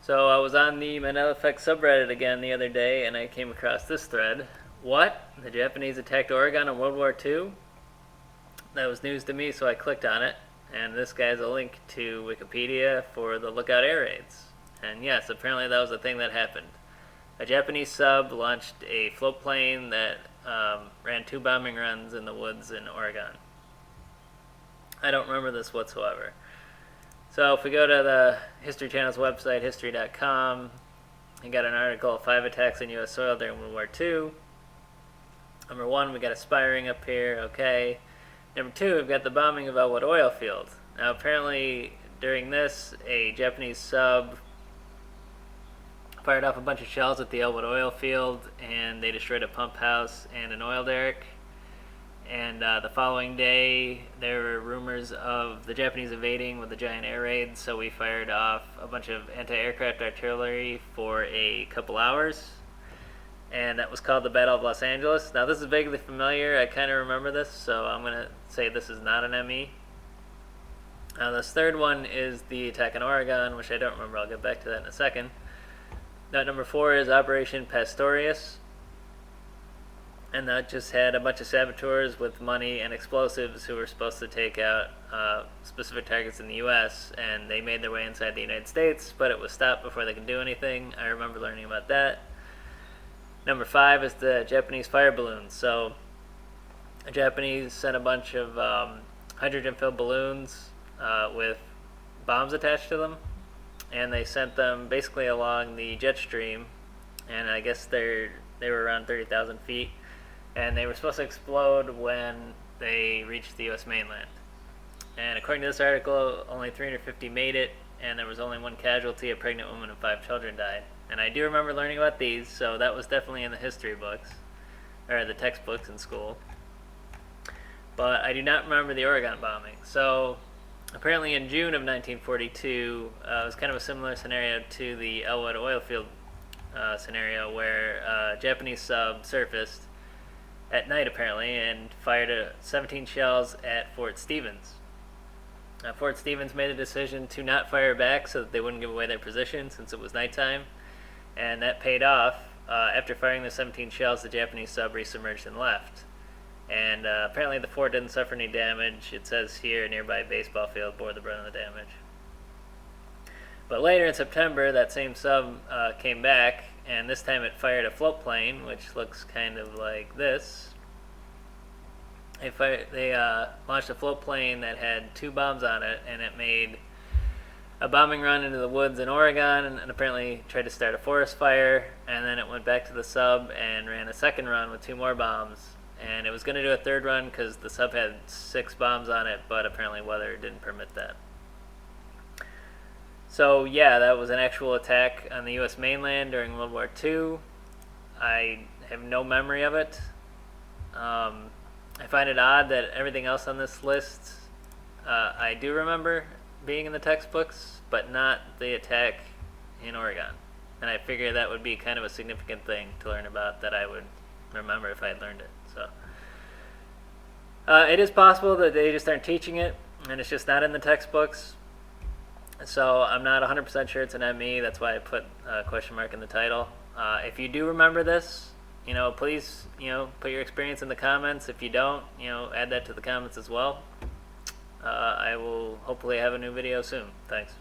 So I was on the Mandela Effect subreddit again the other day, and I came across this thread. What? The Japanese attacked Oregon in World War II? That was news to me, so I clicked on it, and this guy's a link to Wikipedia for the Lookout air raids. And yes, apparently that was a thing that happened. A Japanese sub launched a float plane that ran 2 bombing runs in the woods in Oregon. I don't remember this whatsoever. So if we go to the History Channel's website, history.com, you got an article, 5 attacks on U.S. soil during World War II. Number 1, we got aspiring up here, okay. Number 2, we've got the bombing of Elwood oil field. Now apparently during this, a Japanese sub fired off a bunch of shells at the Elwood oil field, and they destroyed a pump house and an oil derrick. And the following day, there were rumors of the Japanese invading with a giant air raid, so we fired off a bunch of anti-aircraft artillery for a couple hours. And that was called the Battle of Los Angeles. Now, this is vaguely familiar. I kind of remember this, so I'm going to say this is not an ME. This third one is the attack on Oregon, which I don't remember. I'll get back to that in a second. Now, number 4 is Operation Pastorius. And that just had a bunch of saboteurs with money and explosives who were supposed to take out specific targets in the U.S., and they made their way inside the United States, but it was stopped before they could do anything. I remember learning about that. Number 5 is the Japanese fire balloons. So the Japanese sent a bunch of hydrogen-filled balloons with bombs attached to them, and they sent them basically along the jet stream, and I guess they were around 30,000 feet. And they were supposed to explode when they reached the U.S. mainland. And according to this article, only 350 made it, and there was only 1 casualty, a pregnant woman and 5 children died. And I do remember learning about these, so that was definitely in the history books, or the textbooks in school. But I do not remember the Oregon bombing. So apparently in June of 1942, it was kind of a similar scenario to the Elwood oil field scenario, where a Japanese sub surfaced at night apparently and fired 17 shells at Fort Stevens. Fort Stevens made a decision to not fire back so that they wouldn't give away their position since it was nighttime, and that paid off. After firing the 17 shells, the Japanese sub resubmerged and left. And apparently the fort didn't suffer any damage. It says here a nearby baseball field bore the brunt of the damage. But later in September, that same sub came back, and this time it fired a float plane, which looks kind of like this. They launched a float plane that had 2 bombs on it, and it made a bombing run into the woods in Oregon, and apparently tried to start a forest fire, and then it went back to the sub and ran a second run with 2 more bombs. And it was going to do a third run because the sub had 6 bombs on it, but apparently weather didn't permit that. So yeah, that was an actual attack on the U.S. mainland during World War II. I have no memory of it. I find it odd that everything else on this list I do remember being in the textbooks, but not the attack in Oregon. And I figure that would be kind of a significant thing to learn about that I would remember if I had learned it. So it is possible that they just aren't teaching it, and it's just not in the textbooks. So I'm not 100% sure it's an ME. That's why I put a question mark in the title. If you do remember this, please, put your experience in the comments. If you don't, add that to the comments as well. I will hopefully have a new video soon. Thanks.